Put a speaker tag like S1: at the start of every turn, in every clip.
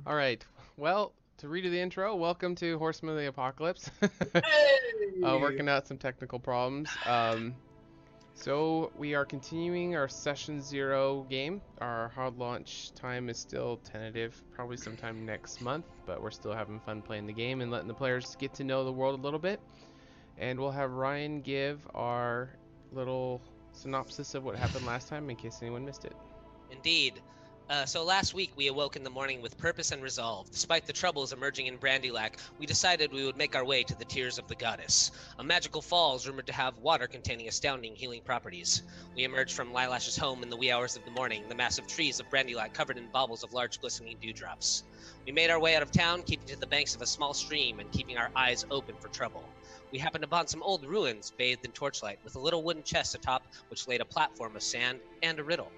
S1: All right. Well, to redo the intro, welcome to Horsemen of the Apocalypse.
S2: Hey!
S1: Working out some technical problems. So we are continuing our session 0 game. Our hard launch time is still tentative, probably sometime next month, but we're still having fun playing the game and letting the players get to know the world a little bit. And we'll have Ryan give our little synopsis of what happened last time in case anyone missed it.
S3: Indeed. So last week we awoke in the morning with purpose and resolve. Despite the troubles emerging in Brandilak, we decided we would make our way to the Tears of the Goddess, a magical falls rumored to have water containing astounding healing properties. We emerged from Lilash's home in the wee hours of the morning, the massive trees of Brandilak covered in baubles of large glistening dewdrops. We made our way out of town, keeping to the banks of a small stream and keeping our eyes open for trouble. We happened upon some old ruins bathed in torchlight, with a little wooden chest atop which laid a platform of sand and a riddle.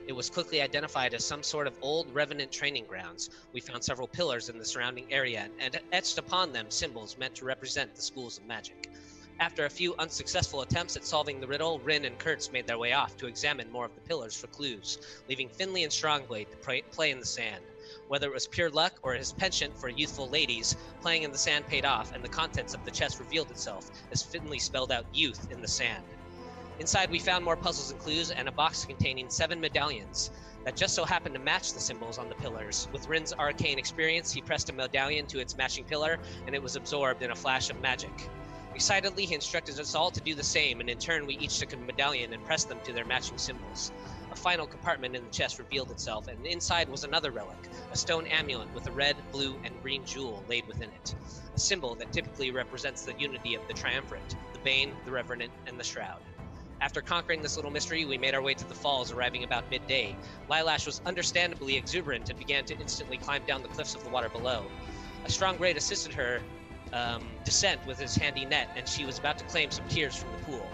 S3: It was quickly identified as some sort of old revenant training grounds. We found several pillars in the surrounding area and etched upon them symbols meant to represent the schools of magic. After a few unsuccessful attempts at solving the riddle, Rin and Kurtz made their way off to examine more of the pillars for clues, leaving Finley and Strongblade to play in the sand. Whether it was pure luck or his penchant for youthful ladies, playing in the sand paid off, and the contents of the chest revealed itself as Finley spelled out youth in the sand. Inside, we found more puzzles and clues and a box containing 7 medallions that just so happened to match the symbols on the pillars. With Rin's arcane experience, he pressed a medallion to its matching pillar, and it was absorbed in a flash of magic. Excitedly, he instructed us all to do the same, and in turn, we each took a medallion and pressed them to their matching symbols. A final compartment in the chest revealed itself, and inside was another relic, a stone amulet with a red, blue, and green jewel laid within it, a symbol that typically represents the unity of the triumvirate, the Bane, the Revenant, and the Shroud. After conquering this little mystery, we made our way to the falls, arriving about midday. Lilash was understandably exuberant and began to instantly climb down the cliffs of the water below. A Strongblade assisted her descent with his handy net, and she was about to claim some tears from the pool.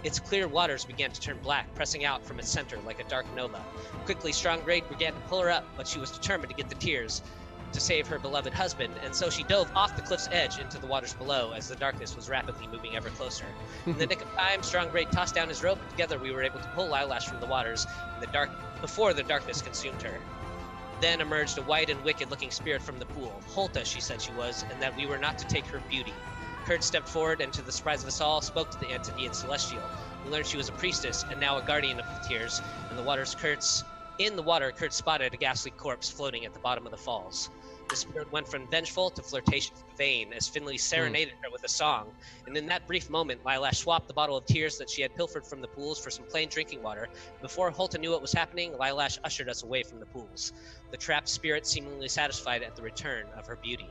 S3: Its clear waters began to turn black, pressing out from its center like a dark nova. Quickly, Strongblade began to pull her up, but she was determined to get the tears to save her beloved husband, and so she dove off the cliff's edge into the waters below as the darkness was rapidly moving ever closer. In the nick of time, Strongblade tossed down his rope, and together we were able to pull Lilash from the waters before the darkness consumed her. Then emerged a white and wicked-looking spirit from the pool. HotA, she said she was, and that we were not to take her beauty. Kurt stepped forward and, to the surprise of us all, spoke to the entity in Celestial. We learned she was a priestess and now a guardian of the Tears. In the water, Kurt spotted a ghastly corpse floating at the bottom of the falls. The spirit went from vengeful to flirtatious to vain as Finley serenaded her with a song, and in that brief moment, Lilash swapped the bottle of tears that she had pilfered from the pools for some plain drinking water. Before HotA knew what was happening, Lilash ushered us away from the pools, the trapped spirit seemingly satisfied at the return of her beauty.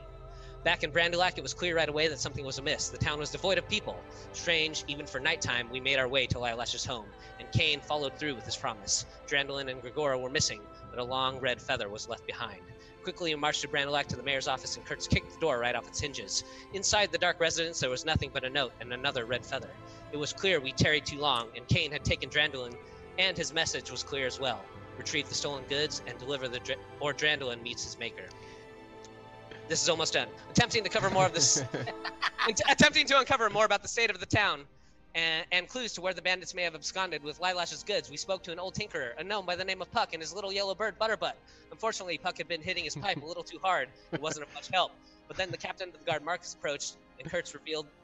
S3: Back in Brandilak, it was clear right away that something was amiss. The town was devoid of people. Strange, even for nighttime, we made our way to Lilash's home, and Kane followed through with his promise. Drandalin and Grigora were missing, but a long red feather was left behind. Quickly, we marched to Brandilak to the mayor's office, and Kurtz kicked the door right off its hinges. Inside the dark residence, there was nothing but a note and another red feather. It was clear we tarried too long, and Kane had taken Drandalin, and his message was clear as well. Retrieve the stolen goods and deliver or Drandalin meets his maker. This is almost done. Attempting to uncover more about the state of the town and clues to where the bandits may have absconded with Lilash's goods, we spoke to an old tinkerer, a gnome by the name of Puck, and his little yellow bird, Butterbutt. Unfortunately, Puck had been hitting his pipe a little too hard. It wasn't of much help. But then the captain of the guard, Marcus, approached,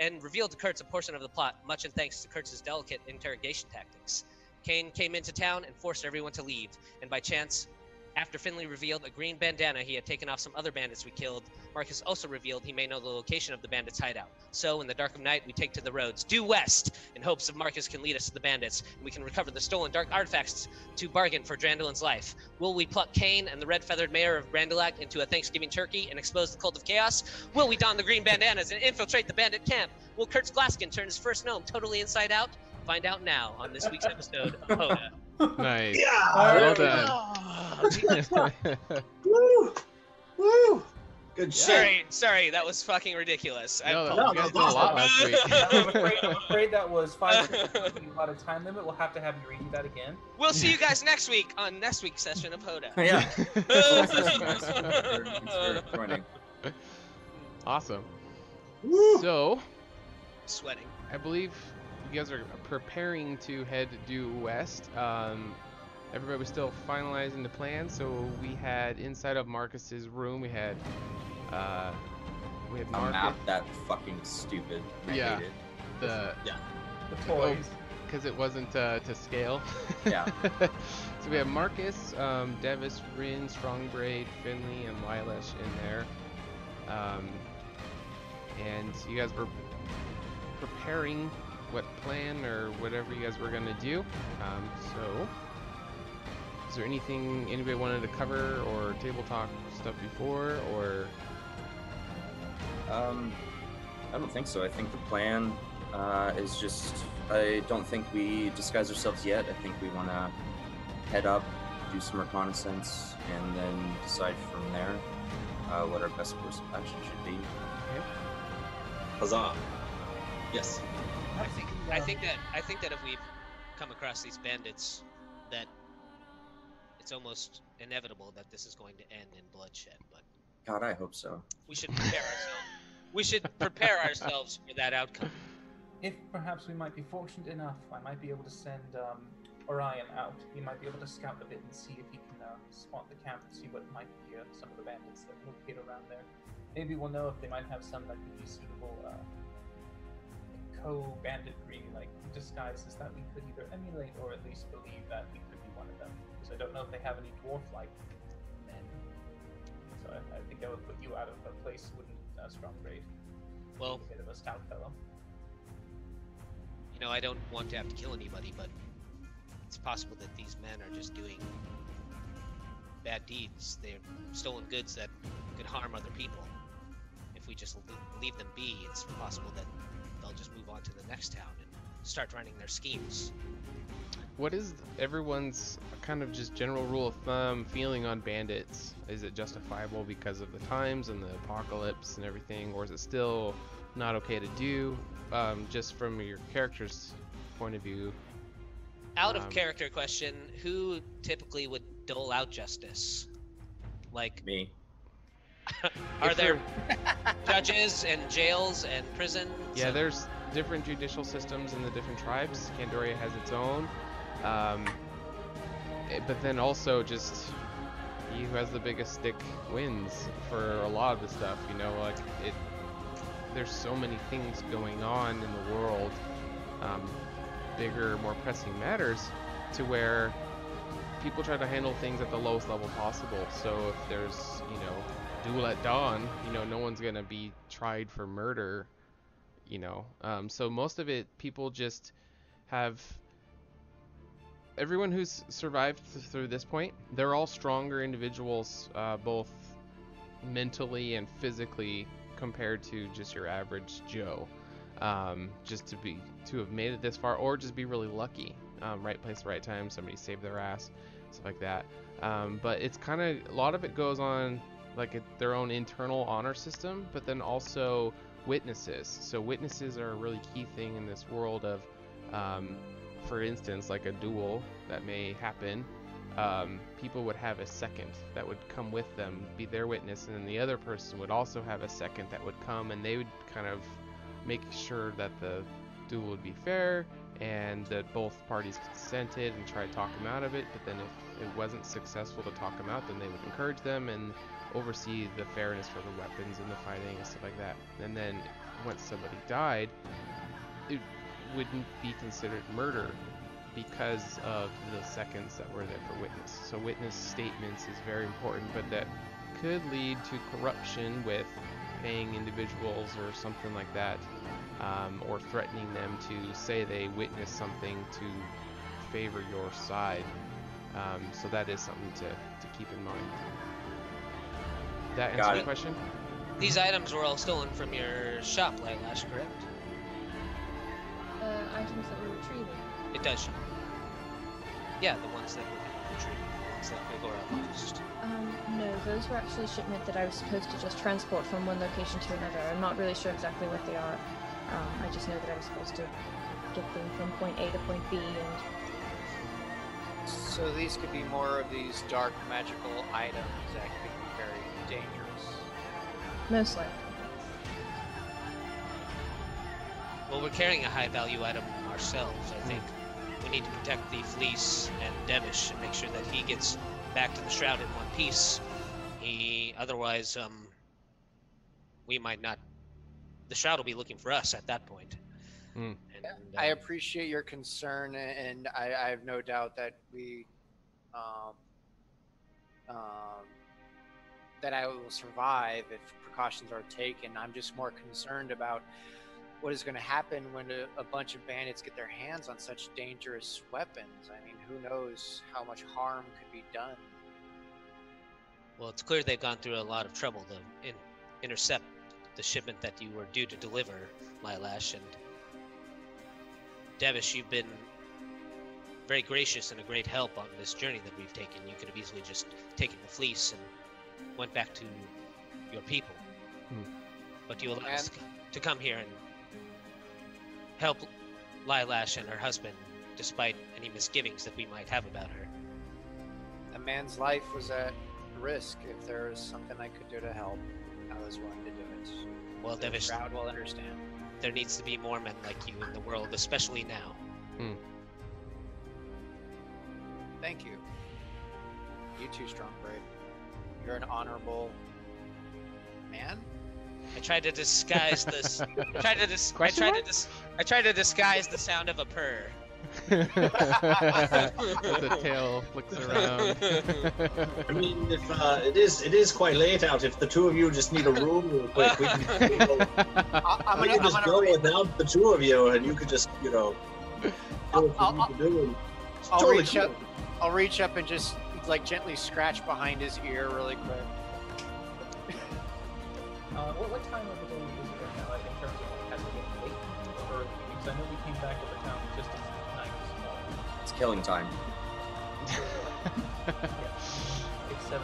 S3: and revealed to Kurtz a portion of the plot, much in thanks to Kurtz's delicate interrogation tactics. Kane came into town and forced everyone to leave, and by chance, after Finley revealed a green bandana he had taken off some other bandits we killed, Marcus also revealed he may know the location of the bandits' hideout. So, in the dark of night, we take to the roads, due west, in hopes of Marcus can lead us to the bandits, and we can recover the stolen dark artifacts to bargain for Drandalin's life. Will we pluck Kane and the red-feathered mayor of Brandilak into a Thanksgiving turkey and expose the cult of chaos? Will we don the green bandanas and infiltrate the bandit camp? Will Kurtz Glaskin turn his first gnome totally inside out? Find out now on this week's episode of HotA.
S1: Nice.
S2: Yeah!
S1: Well done.
S2: Woo! Woo! Good shit.
S3: Sorry, that was fucking ridiculous. I
S1: No,
S3: apologize.
S1: you guys did a lot last week.
S4: I'm afraid that was 5 minutes. About a time limit. We'll have to have you redo that again.
S3: We'll see you guys next week on next week's session of HotA.
S2: Yeah.
S1: Awesome.
S2: Woo!
S1: So,
S3: Sweating.
S1: I believe you guys are preparing to head due west. Everybody was still finalizing the plan, so we had inside of Marcus's room, we had
S2: A
S1: Marcus.
S2: map that fucking stupid. I
S1: Yeah.
S2: hate it.
S1: The
S4: toys.
S1: because it wasn't to scale.
S2: Yeah.
S1: So we have Marcus, Devis, Rin, Strongbraid, Finley, and Lilash in there. And you guys were preparing what plan or whatever you guys were gonna do. So is there anything anybody wanted to cover or table talk stuff before, or?
S2: I don't think so. I think the plan is just, I don't think we disguise ourselves yet. I think we want to head up, do some reconnaissance, and then decide from there what our best course of action should be.
S1: Okay.
S5: Huzzah! Yes.
S3: I think that if we've come across these bandits, that it's almost inevitable that this is going to end in bloodshed. But
S2: God, I hope so.
S3: we should prepare ourselves. We should prepare ourselves for that outcome.
S4: If perhaps we might be fortunate enough, I might be able to send Orion out. He might be able to scout a bit and see if he can spot the camp and see what might be some of the bandits that locate around there. Maybe we'll know if they might have some that could be suitable co-banditry, like disguises that we could either emulate or at least believe that we could be one of them. Because I don't know if they have any dwarf-like men. So I think that would put you out of a place, wouldn't Strongbraid?
S3: Well,
S4: A bit of a stout fellow.
S3: you know, I don't want to have to kill anybody, but it's possible that these men are just doing bad deeds. They're stolen goods that could harm other people. If we just leave them be, it's possible that they'll just move on to the next town and start running their schemes.
S1: What is everyone's kind of just general rule of thumb feeling on bandits? Is it justifiable because of the times and the apocalypse and everything, or is it still not okay to do, just from your character's point of view?
S3: Out of character question, who typically would dole out justice? Like,
S2: Me.
S3: are there judges and jails and prisons?
S1: Yeah, there's different judicial systems in the different tribes. Candoria has its own. But then also just he who has the biggest stick wins for a lot of the stuff, you know, like there's so many things going on in the world, bigger, more pressing matters, to where people try to handle things at the lowest level possible. So if there's, you know, duel at dawn, you know, no one's gonna be tried for murder, you know. So most of it, people just have, everyone who's survived through this point, they're all stronger individuals, both mentally and physically, compared to just your average Joe. Just to have made it this far, or just be really lucky. Right place, right time, somebody saved their ass, stuff like that. But it's kind of, a lot of it goes on like their own internal honor system, but then also witnesses. So witnesses are a really key thing in this world of, for instance, like a duel that may happen. People would have a second that would come with them, be their witness, and then the other person would also have a second that would come, and they would kind of make sure that the duel would be fair and that both parties consented and try to talk them out of it. But then if it wasn't successful to talk them out, then they would encourage them and oversee the fairness for the weapons and the fighting and stuff like that. And then once somebody died, it wouldn't be considered murder because of the seconds that were there for witness. So witness statements is very important, but that could lead to corruption with paying individuals or something like that, or threatening them to say they witnessed something to favor your side. So that is something to keep in mind. That answer the question?
S3: These items were all stolen from your shop, Lightlash, correct?
S6: Items that were retrieved.
S3: It does show. Yeah, the ones that were retrieved, the ones that Gogora lost.
S6: No, those were actually shipment that I was supposed to just transport from one location to another. I'm not really sure exactly what they are. I just know that I was supposed to get them from point A to point B, and...
S7: So these could be more of these dark magical items that could be very dangerous.
S6: Most likely.
S3: Well, we're carrying a high-value item ourselves, I think. We need to protect the Fleece and Devish and make sure that he gets back to the Shroud in one piece. Otherwise, we might not... The Shroud will be looking for us at that point.
S1: Mm.
S3: And,
S7: I appreciate your concern, and I have no doubt that that I will survive if precautions are taken. I'm just more concerned about what is going to happen when a bunch of bandits get their hands on such dangerous weapons. I mean, who knows how much harm could be done.
S3: Well, it's clear they've gone through a lot of trouble to intercept the shipment that you were due to deliver, Lilash, and Devish, you've been very gracious and a great help on this journey that we've taken. You could have easily just taken the Fleece and went back to your people. But you allowed us to come here and help Lilash and her husband, despite any misgivings that we might have about her.
S7: A man's life was at risk. If there was something I could do to help, I was willing to do it.
S3: Well,
S7: The
S3: Devish,
S7: Shroud will understand.
S3: there needs to be more men like you in the world, especially now.
S7: Thank you. You too, Strongbraid. You're an honorable man.
S3: I tried to disguise this. I tried to disguise the sound of a purr.
S1: The tail flicks around.
S5: I mean, if it is quite late out. If the two of you just need a room real quick, we can go without the two of you, and you could just, do what you need to do. It's totally cool.
S7: I'll reach up and just like gently scratch behind his ear really quick.
S4: What time of the day is it right now, like, in terms of like, has it been late or early? Because I know we came back to the town just as night was falling.
S2: It's killing time.
S4: 6, 7,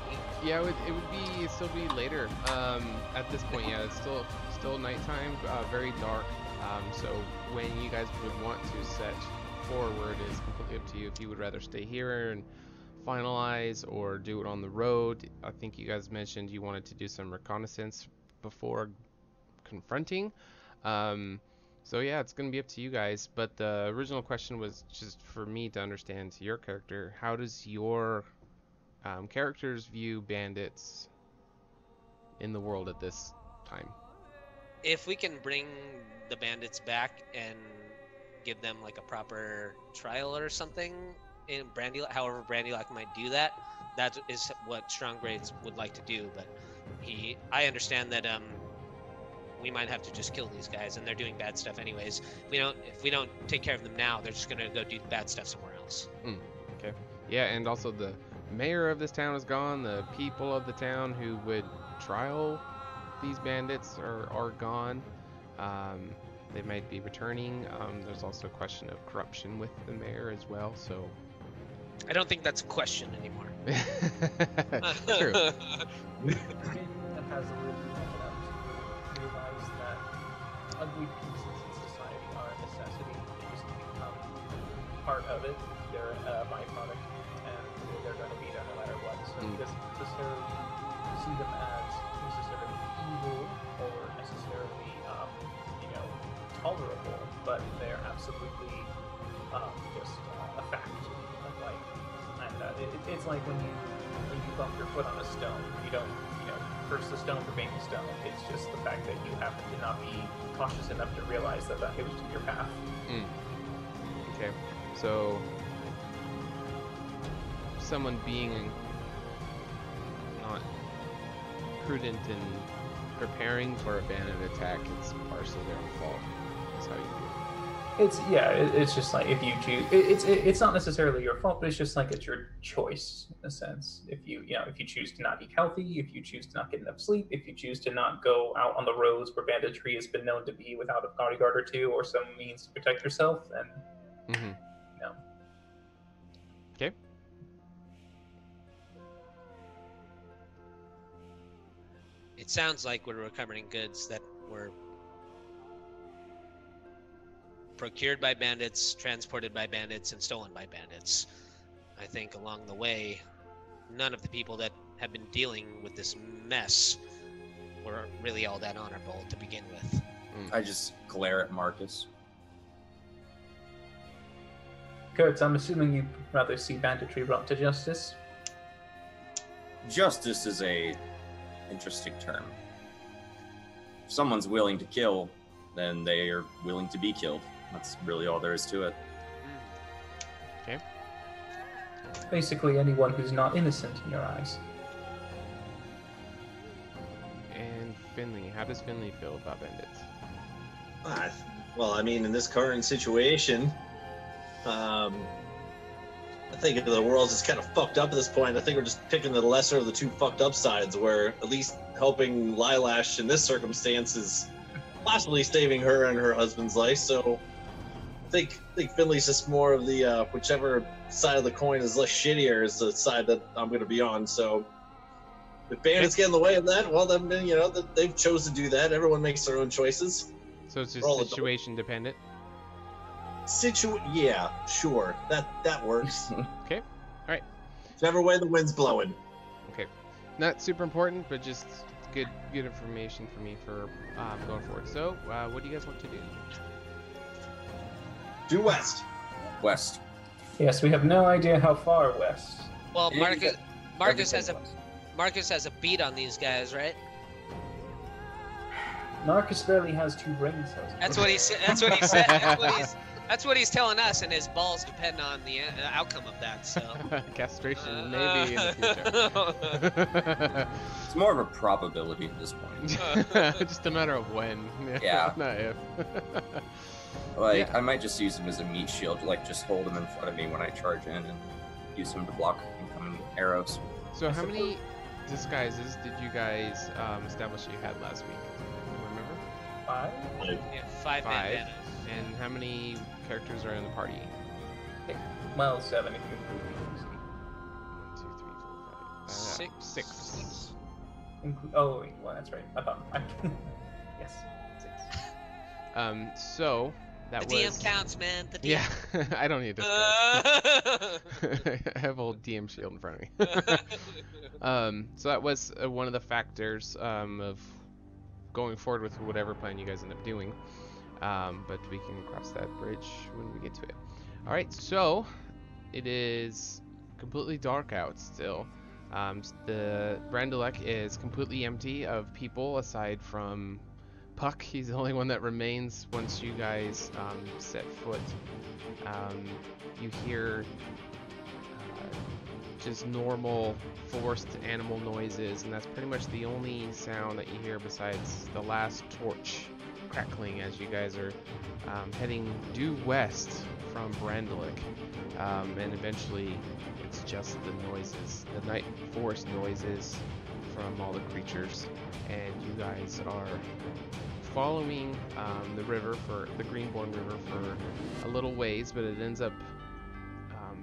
S4: 8.
S1: Yeah, it would still be later. At this point, yeah, it's still nighttime, very dark. So when you guys would want to set forward is completely up to you. If you would rather stay here and finalize or do it on the road. I think you guys mentioned you wanted to do some reconnaissance before confronting. So yeah, it's gonna be up to you guys. But the original question was just for me to understand your character. How does your characters view bandits in the world at this time?
S3: If we can bring the bandits back and give them like a proper trial or something in Brandylock, however Brandylock might do that, that is what Strongbraids would like to do. But I understand that we might have to just kill these guys, and they're doing bad stuff anyways. If we don't take care of them now, they're just gonna go do bad stuff somewhere else.
S1: Okay. Yeah, and also the mayor of this town is gone. The people of the town who would trial these bandits are gone. They might be returning. There's also a question of corruption with the mayor as well. So
S3: I don't think that's a question anymore.
S1: True.
S4: Kane has a really long enough to realize that ugly pieces in society are a necessity. They just become part of it. They're a byproduct, and they're going to be there no matter what. So he doesn't necessarily see them as necessarily evil or necessarily, tolerable, but they're absolutely just a fact of life. And it's like when you bump your foot on a stone, you don't curse the stone for being a stone. It's just the fact that you happen to not be cautious enough to realize that it was your path.
S1: Okay, so someone being not prudent in preparing for a bandit attack, it's partially their own fault. That's how you do it.
S4: It's just like if you choose, it's not necessarily your fault, but it's just like it's your choice in a sense. If you choose to not eat healthy, if you choose to not get enough sleep, if you choose to not go out on the roads where banditry has been known to be without a bodyguard or two or some means to protect yourself, then
S1: Okay.
S3: It sounds like we're recovering goods that were procured by bandits, transported by bandits, and stolen by bandits. I think along the way, none of the people that have been dealing with this mess were really all that honorable to begin with.
S2: I just glare at Marcus.
S4: Kurtz, I'm assuming you'd rather see banditry brought to justice?
S2: Justice is a interesting term. If someone's willing to kill, then they are willing to be killed. That's really all there is to it.
S1: Okay.
S4: Basically anyone who's not innocent in your eyes.
S1: And Finley, how does Finley feel about bandits?
S5: Well, I mean, in this current situation, I think the world's just kind of fucked up at this point. I think we're just picking the lesser of the two fucked up sides, where at least helping Lilash in this circumstance is possibly saving her and her husband's life. So I think Finley's just more of the whichever side of the coin is less shittier is the side that I'm going to be on. So if bandits get in the way of that, well, then they've chose to do that. Everyone makes their own choices.
S1: So it's just situation dependent?
S5: Yeah, sure. That works.
S1: Okay, all right.
S5: Whichever way the wind's blowing.
S1: Okay, not super important, but just good information for me for going forward. So, what do you guys want to do?
S5: Due west.
S2: West.
S4: Yes, we have no idea how far west.
S3: Well,
S2: Yeah,
S3: Marcus has
S2: everything
S3: a beat on these guys, right?
S4: Marcus barely has 2 brain cells.
S3: That's what he said. That's what he said. That's what he's telling us, and his balls depend on the outcome of that. So
S1: Castration, maybe in the future.
S2: It's more of a probability at this point.
S1: Just a matter of when.
S2: Yeah.
S1: Not if.
S2: I might just use him as a meat shield, like just hold him in front of me when I charge in and use him to block incoming arrows.
S1: So how many disguises did you guys establish you had last week? Do you remember?
S4: 5?
S3: yeah, 5 bandanas.
S1: And how many characters are in the party?
S4: Well, 7 if you include me.
S1: 1, 2, 3, 4, 5. 6.
S4: Oh, wait, well, that's right. I thought. Yes, 6.
S1: So that
S3: The
S1: was.
S3: DM counts, man. The DM.
S1: Yeah, I don't need disguise. I have old DM shield in front of me. So that was one of the factors of going forward with whatever plan you guys end up doing. But we can cross that bridge when we get to it. All right, so it is completely dark out still. The Drandalin is completely empty of people aside from Puck. He's the only one that remains once you guys set foot. You hear just normal forest animal noises, and that's pretty much the only sound that you hear besides the last torch crackling as you guys are heading due west from Drandalin, and eventually it's just the noises, the night forest noises from all the creatures, and you guys are following the river, for the Greenborn River, for a little ways, but it ends up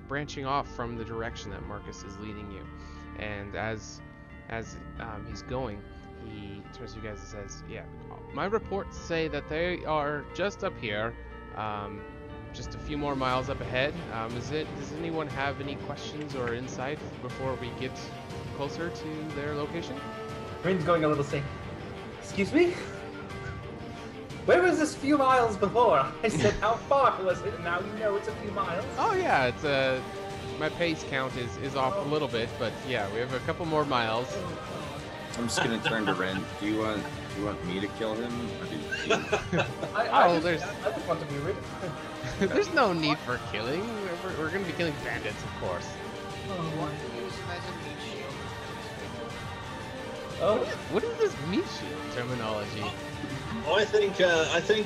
S1: branching off from the direction that Marcus is leading you. And as he's going, he turns to you guys and says, "Yeah, my reports say that they are just up here, just a few more miles up ahead. Does anyone have any questions or insight before we get closer to their location?"
S4: Rin's going a little sick. Excuse me? Where was this few miles before? I said how far was it, and now you know it's a few miles.
S1: Oh yeah, it's my pace count is off a little bit, but yeah, we have a couple more miles.
S2: I'm just gonna turn to Ren. Do you want me to kill him? Or do you...
S4: I just want to be rid of him.
S1: There's no need for killing. We're gonna be killing bandits, of course.
S4: Oh,
S1: What is this meat shield terminology?
S5: Oh, I think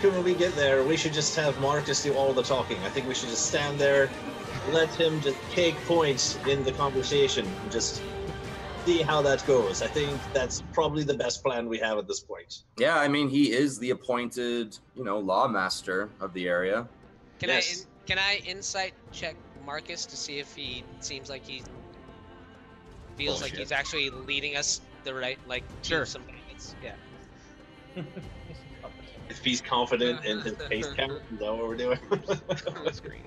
S5: when we get there, we should just have Marcus do all the talking. I think we should just stand there, let him just take points in the conversation, and just see how that goes. I think that's probably the best plan we have at this point.
S2: Yeah, I mean, he is the appointed, lawmaster of the area.
S3: Can
S5: Yes.
S3: I insight check Marcus to see if he seems like he feels like
S2: Bullshit.
S3: he's actually leading us the right, like, to
S1: Sure.
S3: some bandits? Yeah.
S5: If he's confident in his pace count, is that what we're doing?
S1: On the screen.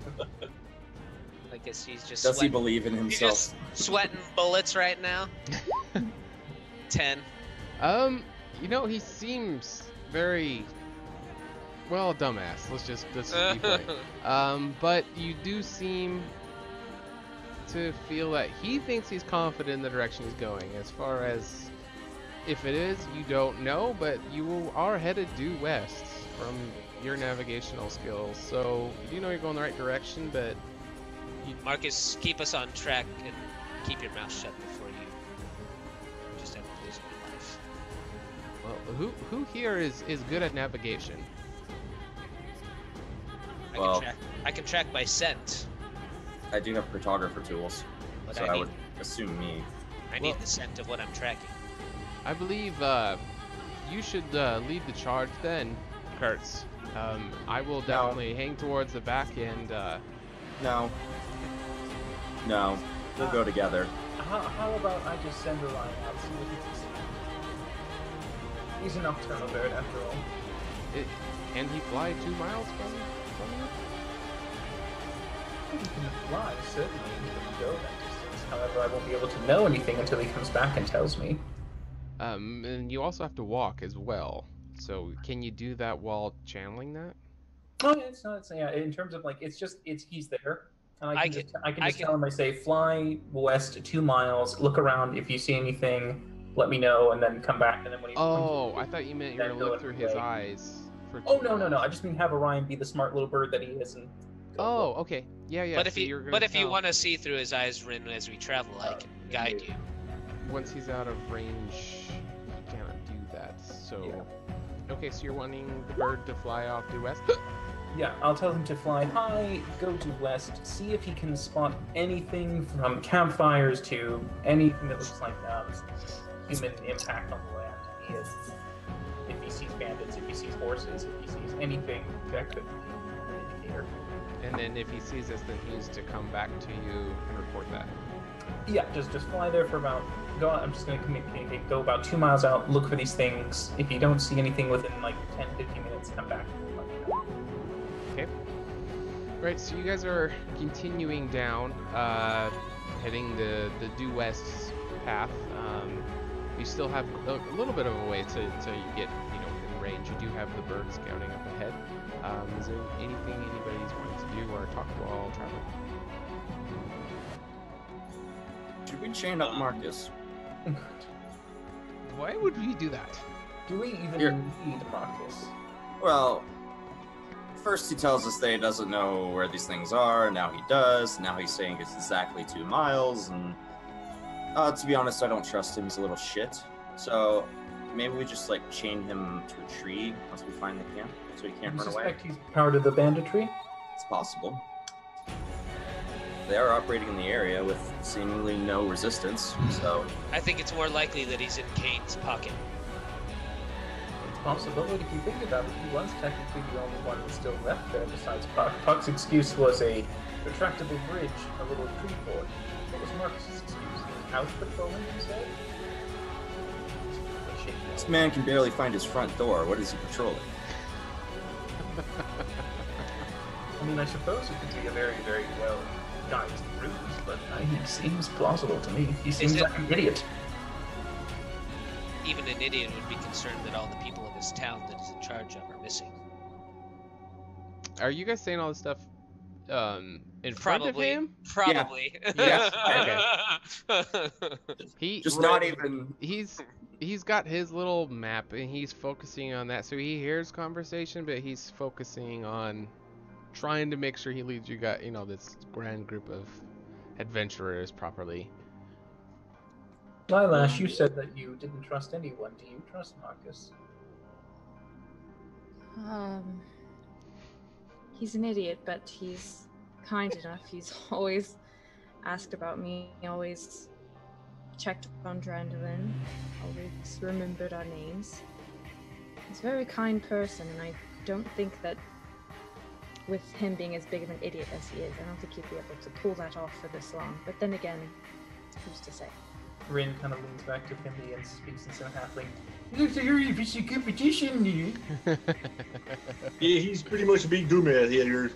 S3: I guess he's just
S2: Does he
S3: sweating.
S2: believe in
S3: He's
S2: himself?
S3: just sweating bullets right now. 10.
S1: He seems very well, dumbass. Let's just be polite. But you do seem to feel that he thinks he's confident in the direction he's going. As far as if it is, you don't know, but you are headed due west from your navigational skills. So you know you're going the right direction, but
S3: Marcus, keep us on track and keep your mouth shut before you just end up losing your life.
S1: well, who here is good at navigation?
S2: Well-
S3: I can track by scent,
S2: I do have cartographer tools,
S3: but
S2: so
S3: I
S2: I would assume me.
S3: need
S1: Well-
S3: the scent of what I'm tracking.
S1: I believe you should lead the charge then, Kurtz. I will definitely hang towards the back end.
S2: No. No. We'll go together.
S4: How about I just send Orion out, see what he can see? He's a nocturnal bird after all.
S1: Can he fly 2 miles from you?
S4: He can fly, certainly. He can go that distance. However, I won't be able to know anything until he comes back and tells me.
S1: And you also have to walk as well. So can you do that while channeling that?
S4: Oh, yeah, yeah. In terms of like, he's there. And I can just tell him. I say, fly west 2 miles. Look around. If you see anything, let me know, and then come back. And then when he
S1: I thought you meant you were
S4: then
S1: gonna look
S4: go
S1: through his
S4: away.
S1: eyes. For
S4: Oh
S1: 2
S4: no!
S1: miles.
S4: I just mean have Orion be the smart little bird that he is, and go
S1: Oh, okay. Yeah.
S3: but
S1: so you're gonna
S3: if you
S1: tell-
S3: want to see through his eyes, Rin, as we travel, I can guide you.
S1: once he's out of range, you cannot do that. So, okay, so you're wanting the bird to fly off due west.
S4: Yeah, I'll tell him to fly high, go due west, see if he can spot anything from campfires to anything that looks like human impact on the land. If he sees bandits, if he sees horses, if he sees anything that could be an indicator.
S1: And then if he sees us, then he's to come back to you and report that.
S4: Yeah, just fly there for I'm just going to communicate. Go about 2 miles out, look for these things. If you don't see anything within like 10, 15 minutes, come back.
S1: Okay. Right, so you guys are continuing down, heading the due west path. You still have a little bit of a way till you get, within range. You do have the bird scouting up ahead. Is there anything anybody's wanting to do or talk while traveling?
S2: Should we chain up Marcus?
S1: Why would we do that?
S4: Do we even
S2: Here.
S4: need Marcus?
S2: Well, first he tells us that he doesn't know where these things are, now he does, now he's saying it's exactly 2 miles, and to be honest, I don't trust him, he's a little shit. So maybe we just chain him to a tree once we find the camp, so he can't
S4: You
S2: run away.
S4: suspect he's part of the banditry?
S2: It's possible. They are operating in the area with seemingly no resistance, so
S3: I think it's more likely that he's in Kane's pocket.
S4: It's a possibility if you think about it. He was technically the only one who's still left there besides Puck. Puck's excuse was a retractable bridge, a little tree fort. What was Marcus's excuse? He was house patrolling himself?
S2: this man can barely find his front door. What is he patrolling?
S4: I mean, I suppose it could be a very, very well guided ruse, but he seems plausible to me. He seems
S3: it-
S4: like an idiot.
S3: Even an idiot would be concerned that all the people of his town that he's in charge of are missing.
S1: Are you guys saying all this stuff in front of him?
S3: Probably.
S2: Yeah,
S1: He
S2: Just not even.
S1: he's got his little map and he's focusing on that. So he hears conversation, but he's focusing on trying to make sure he leads you guys, this grand group of adventurers properly.
S4: Lilash, you said that you didn't trust anyone. Do you trust Marcus?
S6: He's an idiot, but he's kind enough. He's always asked about me, always checked on Drandalin, always remembered our names. He's a very kind person, and I don't think that with him being as big of an idiot as he is, I don't think he'd be able to pull that off for this long. But then again, who's to say?
S4: Rin kind of leans back to Finley and speaks in some halfling. Looks like you're a competition,
S5: Yeah, he's pretty much a big dumbass here.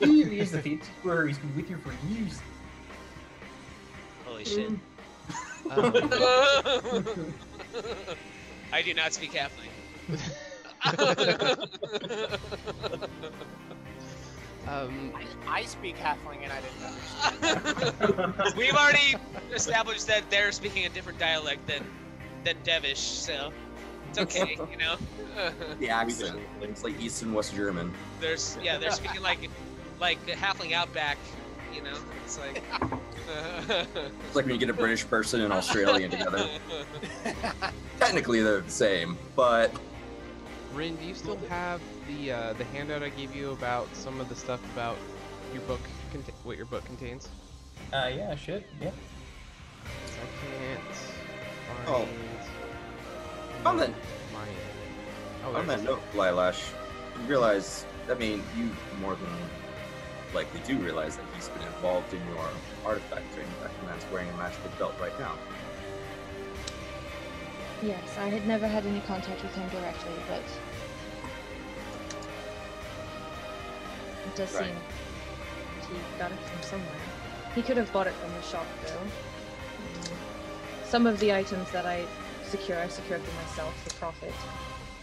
S4: He is the fit square. He's been with you for years.
S3: Holy shit. I do not speak halfling.
S7: I speak halfling and I didn't understand.
S3: We've already established that they're speaking a different dialect than Devish, so it's okay, you know.
S2: The accent. It's like East and West German.
S3: They're speaking like the halfling outback, you know. It's like
S2: It's like when you get a British person and Australian together. Technically, they're the same, but
S1: Rin, do you still have the handout I gave you about some of the stuff about your book, what your book contains?
S4: Yeah, I should. Yeah.
S1: I can't find.
S2: Oh. On that,
S1: Oh,
S2: on
S1: there
S2: that
S1: it is.
S2: note, Lilash, you realize, I mean, you more than likely do realize that he's been involved in your artifact training. That man's wearing a magical belt right now.
S6: Yes, I had never had any contact with him directly, but it does
S2: Right.
S6: seem he got it from somewhere. He could have bought it from the shop, though. Some of the items that I secured for myself for profit.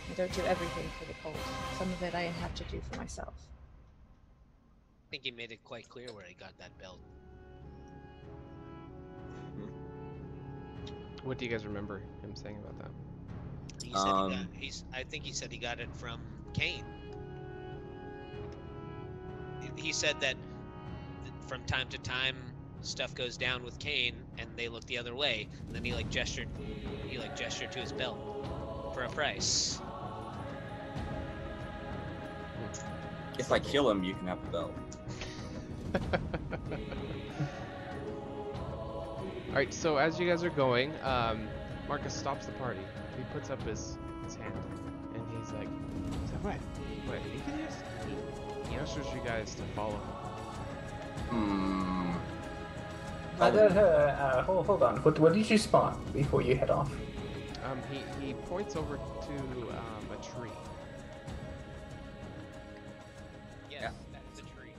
S6: I don't do everything for the cult. Some of it I have to do for myself.
S3: I think he made it quite clear where he got that belt.
S1: What do you guys remember him saying about that?
S3: He said I think he said he got it from Kane. He said that from time to time stuff goes down with Kane and they look the other way, and then he gestured to his belt for a price.
S2: If I kill him, you can have the belt.
S1: Alright, so as you guys are going, Marcus stops the party. He puts up his hand, and he's like, what you can use? He ushers you guys to follow him.
S4: Hold on. What did you spot before you head off?
S1: He points over to a tree.
S7: Yes, that is a tree.